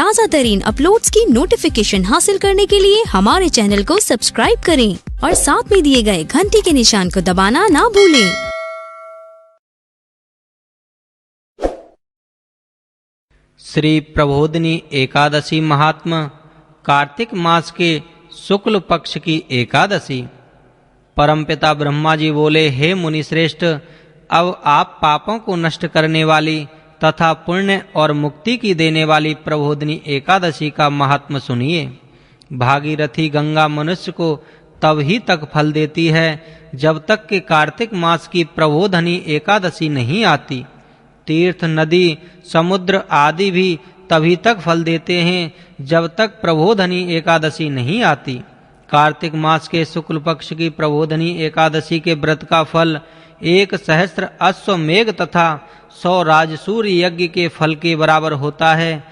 ताज़ा तरीन अपलोड्स की नोटिफिकेशन हासिल करने के लिए हमारे चैनल को सब्सक्राइब करें और साथ में दिए गए घंटी के निशान को दबाना ना भूलें। श्री प्रबोधिनी एकादशी महात्मा। कार्तिक मास के शुक्ल पक्ष की एकादशी। परमपिता ब्रह्मा जी बोले, हे मुनि श्रेष्ठ, अब आप पापों को नष्ट करने वाली तथा पुण्य और मुक्ति की देने वाली प्रबोधिनी एकादशी का महात्म सुनिए। भागीरथी गंगा मनुष्य को तब ही तक फल देती है जब तक कि कार्तिक मास की प्रबोधिनी एकादशी नहीं आती। तीर्थ, नदी, समुद्र आदि भी तभी तक फल देते हैं जब तक प्रबोधिनी एकादशी नहीं आती। कार्तिक मास के शुक्ल पक्ष की प्रबोधिनी एकादशी के व्रत का फल 1,000 अश्वमेघ तथा 100 राजसूय यज्ञ के फल के बराबर होता है।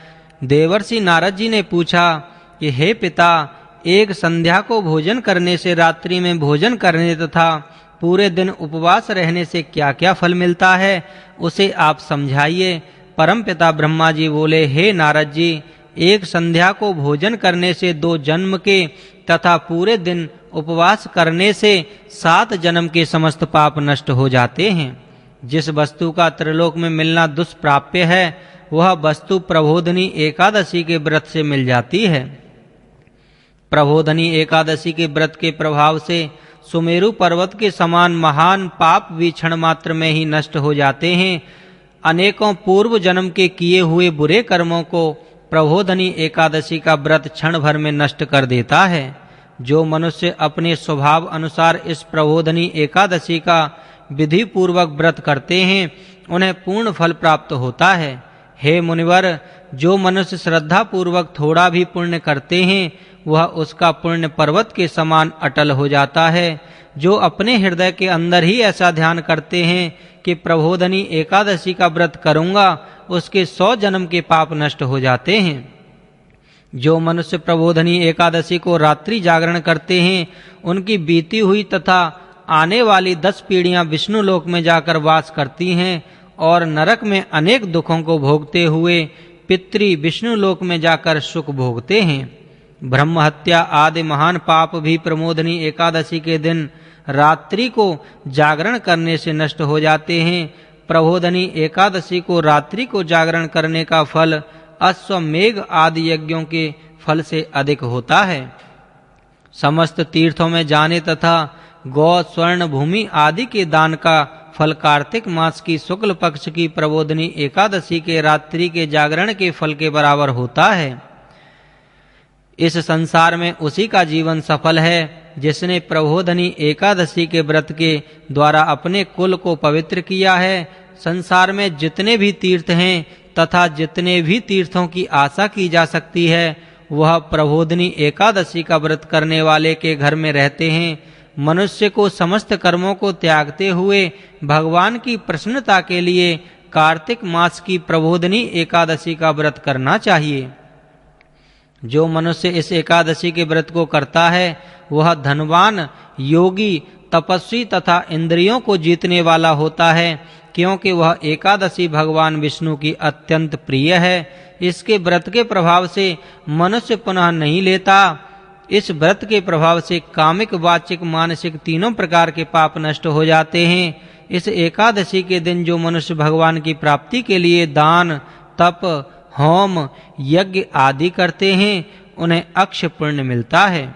देवर्षि नारद जी ने पूछा कि हे पिता, एक संध्या को भोजन करने से रात्रि में भोजन करने तथा पूरे दिन उपवास रहने से क्या-क्या फल मिलता है, उसे आप समझाइए। परमपिता ब्रह्मा जी बोले, हे नारद जी, एक संध्या को भोजन करने से 2 जन्म के तथा पूरे दिन उपवास करने से 7 जन्म के समस्त पाप नष्ट हो जाते हैं। जिस वस्तु का त्रिलोक में मिलना दुष्प्राप्य है, वह वस्तु प्रबोधिनी एकादशी के व्रत से मिल जाती है। प्रबोधिनी एकादशी के व्रत के प्रभाव से सुमेरु पर्वत के समान महान पाप भी क्षण मात्र में ही नष्ट हो जाते हैं। अनेकों पूर्व जन्म के किए हुए बुरे कर्मों को प्रबोधिनी एकादशी का व्रत क्षण भर में नष्ट कर देता है। जो मनुष्य अपने स्वभाव अनुसार इस प्रबोधिनी एकादशी का विधि पूर्वक व्रत करते हैं, उन्हें पूर्ण फल प्राप्त होता है। हे मुनिवर, जो मनुष्य श्रद्धा पूर्वक थोड़ा भी पुण्य करते हैं, वह उसका पुण्य पर्वत के समान अटल हो जाता है। जो अपने हृदय के अंदर ही ऐसा ध्यान करते हैं कि प्रबोधिनी एकादशी का व्रत करूंगा, उसके 100 जन्म के पाप नष्ट हो जाते हैं। जो मनुष्य प्रबोधिनी एकादशी को रात्रि जागरण करते हैं, उनकी बीती हुई तथा आने वाली 10 पीढ़ियां विष्णु लोक में जाकर वास करती हैं और नरक में अनेक दुखों को भोगते हुए पितृ विष्णु लोक में जाकर सुख भोगते हैं। ब्रह्म हत्या आदि महान पाप भी प्रबोधिनी एकादशी के दिन रात्रि को जागरण करने से नष्ट हो जाते हैं। प्रबोधिनी एकादशी को रात्रि को जागरण करने का फल अश्वमेघ आदि यज्ञों के फल से अधिक होता है। समस्त तीर्थों में जाने तथा गौ, स्वर्ण, भूमि आदि के दान का फल कार्तिक मास की शुक्ल पक्ष की प्रबोधिनी एकादशी के रात्रि के जागरण के फल के बराबर होता है। इस संसार में उसी का जीवन सफल है जिसने प्रबोधिनी एकादशी के व्रत के द्वारा अपने कुल को पवित्र किया है। संसार में जितने भी तीर्थ हैं तथा जितने भी तीर्थों की आशा की जा सकती है, वह प्रबोधिनी एकादशी का व्रत करने वाले के घर में रहते हैं। मनुष्य को समस्त कर्मों को त्यागते हुए भगवान की प्रसन्नता के लिए कार्तिक मास की प्रबोधिनी एकादशी का व्रत करना चाहिए। जो मनुष्य इस एकादशी के व्रत को करता है, वह धनवान, योगी, तपस्वी तथा इंद्रियों को जीतने वाला होता है, क्योंकि वह एकादशी भगवान विष्णु की अत्यंत प्रिय है। इसके व्रत के प्रभाव से मनुष्य पुनः नहीं लेता। इस व्रत के प्रभाव से कामिक, वाचिक, मानसिक तीनों प्रकार के पाप नष्ट हो जाते हैं। इस एकादशी के दिन जो मनुष्य भगवान की प्राप्ति के लिए दान, तप, होम, यज्ञ आदि करते हैं, उन्हें अक्षय पुण्य मिलता है।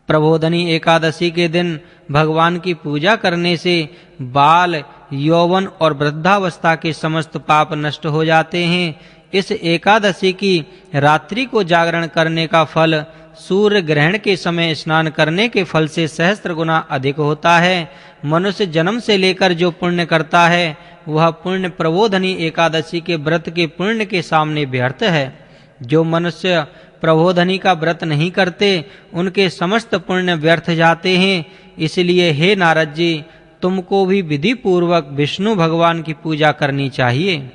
प्रबोधिनी एकादशी के दिन भगवान की पूजा करने से बाल, यौवन और वृद्धावस्था के समस्त पाप नष्ट हो जाते हैं। इस एकादशी की रात्रि को जागरण करने का फल सूर्य ग्रहण के समय स्नान करने के फल से 1000 गुना अधिक होता है। मनुष्य जन्म से लेकर जो पुण्य करता है, वह पुण्य प्रबोधिनी एकादशी के व्रत के पुण्य के सामने व्यर्थ है। जो मनुष्य प्रबोधिनी का व्रत नहीं करते, उनके समस्त पुण्य व्यर्थ जाते हैं। इसलिए हे नारद जी, तुमको भी विधि पूर्वक विष्णु भगवान की पूजा करनी चाहिए।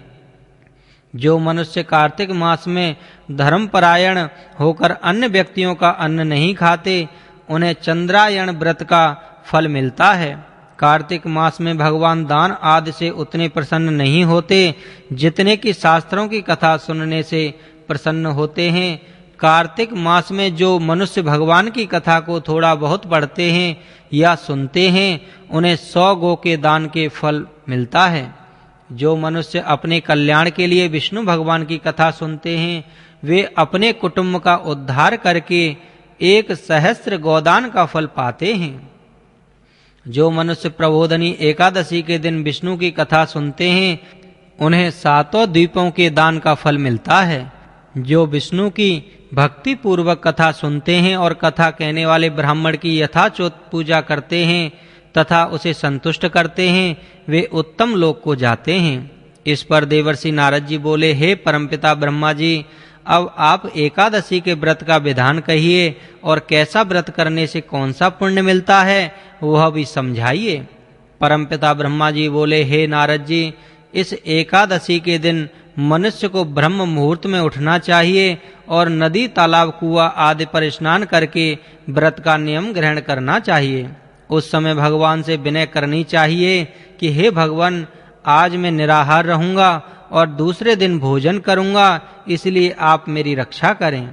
जो मनुष्य कार्तिक मास में धर्मपरायण होकर अन्य व्यक्तियों का अन्न नहीं खाते, उन्हें चंद्रायण व्रत का फल मिलता है। कार्तिक मास में भगवान दान आदि से उतने प्रसन्न नहीं होते जितने कि शास्त्रों की कथा सुनने से प्रसन्न होते हैं। कार्तिक मास में जो मनुष्य भगवान की कथा को थोड़ा बहुत पढ़ते हैं या सुनते हैं, उन्हें 100 गौ के दान के फल मिलता है। जो मनुष्य अपने कल्याण के लिए विष्णु भगवान की कथा सुनते हैं, वे अपने कुटुंब का उद्धार करके 1,000 गोदान का फल पाते हैं। जो मनुष्य प्रबोधनी एकादशी के दिन विष्णु की कथा सुनते हैं, उन्हें 7 द्वीपों के दान का फल मिलता है। जो विष्णु की भक्ति पूर्वक कथा सुनते हैं और कथा कहने वाले ब्राह्मण की यथाचोत पूजा करते हैं तथा उसे संतुष्ट करते हैं, वे उत्तम लोक को जाते हैं। इस पर देवर्षि नारद जी बोले, हे परमपिता ब्रह्मा जी, अब आप एकादशी के व्रत का विधान कहिए और कैसा व्रत करने से कौन सा पुण्य मिलता है वह भी समझाइए। परमपिता ब्रह्मा जी बोले, हे नारद जी, इस एकादशी के दिन मनुष्य को ब्रह्म मुहूर्त में उठना चाहिए और नदी, तालाब, कुआं आदि पर स्नान करके व्रत का नियम ग्रहण करना चाहिए। उस समय भगवान से विनय करनी चाहिए कि हे भगवान, आज मैं निराहार रहूंगा और दूसरे दिन भोजन करूंगा, इसलिए आप मेरी रक्षा करें।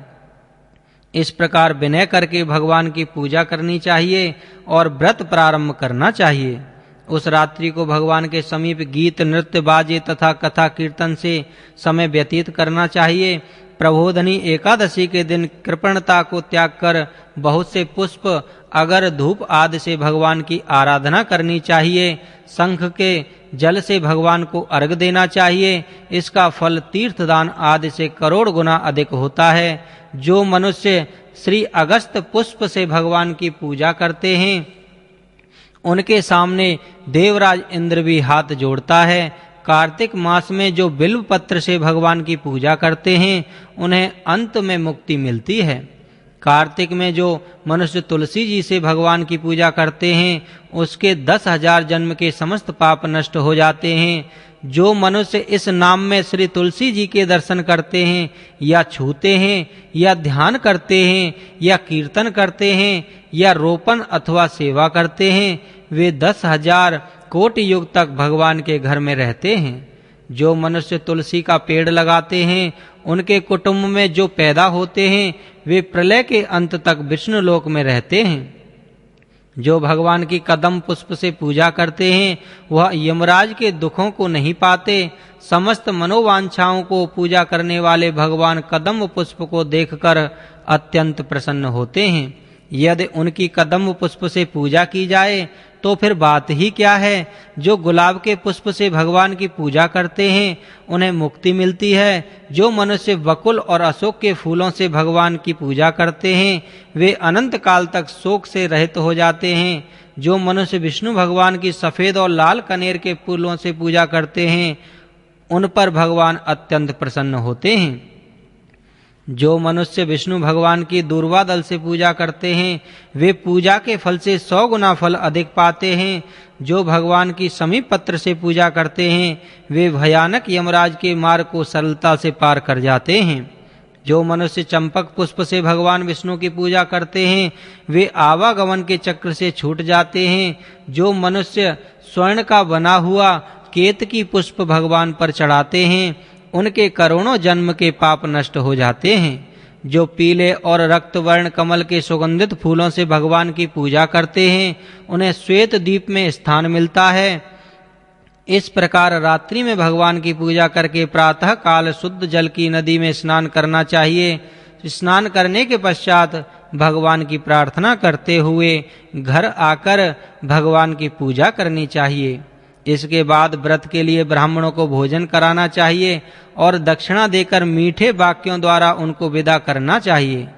इस प्रकार विनय करके भगवान की पूजा करनी चाहिए और व्रत प्रारंभ करना चाहिए। उस रात्रि को भगवान के समीप गीत, नृत्य, बाजे तथा कथा कीर्तन से समय व्यतीत करना चाहिए। प्रबोधनी एकादशी के दिन कृपणता को त्याग कर बहुत से पुष्प, अगर, धूप आदि से भगवान की आराधना करनी चाहिए। शंख के जल से भगवान को अर्घ देना चाहिए। इसका फल तीर्थदान आदि से करोड़ गुना अधिक होता है। जो मनुष्य श्री अगस्त पुष्प से भगवान की पूजा करते हैं, उनके सामने देवराज इंद्र भी हाथ जोड़ता है। कार्तिक मास में जो बिल्व पत्र से भगवान की पूजा करते हैं, उन्हें अंत में मुक्ति मिलती है। कार्तिक में जो मनुष्य तुलसी जी से भगवान की पूजा करते हैं, उसके 10,000 जन्म के समस्त पाप नष्ट हो जाते हैं। जो मनुष्य इस नाम में श्री तुलसी जी के दर्शन करते हैं या छूते हैं या ध्यान करते हैं या कीर्तन करते हैं या रोपण अथवा सेवा करते हैं, वे 10,000 कोटि युग तक भगवान के घर में रहते हैं। जो मनुष्य तुलसी का पेड़ लगाते हैं, उनके कुटुंब में जो पैदा होते हैं, वे प्रलय के अंत तक विष्णु लोक में रहते हैं। जो भगवान की कदम पुष्प से पूजा करते हैं, वह यमराज के दुखों को नहीं पाते। समस्त मनोवांछाओं को पूजा करने वाले भगवान कदम पुष्प को देखकर अत्यंत प्रसन्न होते हैं। यदि उनकी कदम पुष्प से पूजा की जाए तो फिर बात ही क्या है। जो गुलाब के पुष्प से भगवान की पूजा करते हैं, उन्हें मुक्ति मिलती है। जो मनुष्य बकुल और अशोक के फूलों से भगवान की पूजा करते हैं, वे अनंत काल तक शोक से रहित हो जाते हैं। जो मनुष्य विष्णु भगवान की सफेद और लाल कनेर के फूलों से पूजा करते हैं, उन पर भगवान अत्यंत प्रसन्न होते हैं। जो मनुष्य विष्णु भगवान की दूर्वा दल से पूजा करते हैं, वे पूजा के फल से 100 गुना फल अधिक पाते हैं। जो भगवान की समीप पत्र से पूजा करते हैं, वे भयानक यमराज के मार्ग को सरलता से पार कर जाते हैं। जो मनुष्य चंपक पुष्प से भगवान विष्णु की पूजा करते हैं, वे आवागमन के चक्र से छूट जाते हैं। जो मनुष्य स्वर्ण का बना हुआ केतकी पुष्प भगवान पर चढ़ाते हैं, उनके करोड़ों जन्म के पाप नष्ट हो जाते हैं। जो पीले और रक्त वर्ण कमल के सुगंधित फूलों से भगवान की पूजा करते हैं, उन्हें श्वेत द्वीप में स्थान मिलता है। इस प्रकार रात्रि में भगवान की पूजा करके प्रातः काल शुद्ध जल की नदी में स्नान करना चाहिए। स्नान करने के पश्चात भगवान की प्रार्थना करते हुए घर आकर भगवान की पूजा करनी चाहिए। इसके बाद व्रत के लिए ब्राह्मणों को भोजन कराना चाहिए और दक्षिणा देकर मीठे वाक्यों द्वारा उनको विदा करना चाहिए।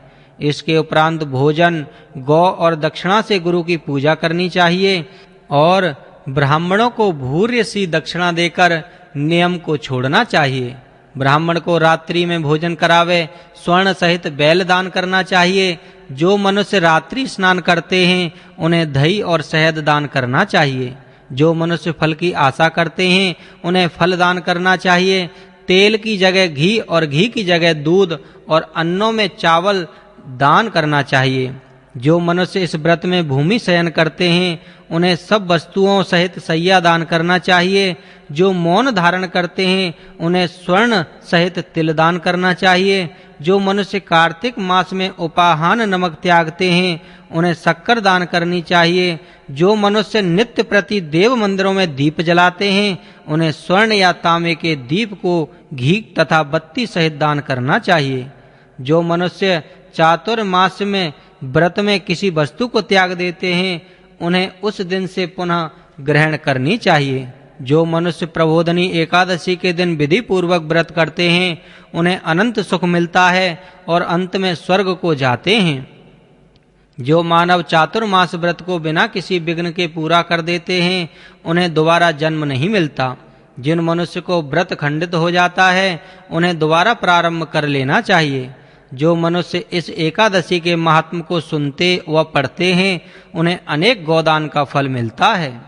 इसके उपरांत भोजन, गौ और दक्षिणा से गुरु की पूजा करनी चाहिए और ब्राह्मणों को भूर्य सी दक्षिणा देकर नियम को छोड़ना चाहिए। ब्राह्मण को रात्रि में भोजन करावे स्वर्ण सहित बैल दान करना चाहिए। जो मनुष्य रात्रि स्नान करते हैं, उन्हें दही और शहद दान करना चाहिए। जो मनुष्य फल की आशा करते हैं, उन्हें फल दान करना चाहिए। तेल की जगह घी और घी की जगह दूध और अन्नों में चावल दान करना चाहिए। जो मनुष्य इस व्रत में भूमि शयन करते हैं उन्हें सब वस्तुओं सहित शैया दान करना चाहिए। जो मौन धारण करते हैं उन्हें स्वर्ण सहित तिल दान करना चाहिए। जो मनुष्य कार्तिक मास में उपाहान नमक त्यागते हैं उन्हें शक्कर दान करनी चाहिए। जो मनुष्य नित्य प्रति देव मंदिरों में दीप जलाते हैं उन्हें स्वर्ण या तांबे के दीप को घी तथा बत्ती सहित दान करना चाहिए। जो मनुष्य चातुर्मास में व्रत में किसी वस्तु को त्याग देते हैं उन्हें उस दिन से पुनः ग्रहण करनी चाहिए। जो मनुष्य प्रबोधनी एकादशी के दिन विधि पूर्वक व्रत करते हैं उन्हें अनंत सुख मिलता है और अंत में स्वर्ग को जाते हैं। जो मानव चातुर्मास व्रत को बिना किसी विघ्न के पूरा कर देते हैं उन्हें दोबारा जन्म नहीं मिलता। जिन मनुष्य को व्रत खंडित हो जाता है उन्हें दोबारा प्रारंभ कर लेना चाहिए। जो मनुष्य इस एकादशी के महात्म को सुनते व पढ़ते हैं उन्हें अनेक गोदान का फल मिलता है।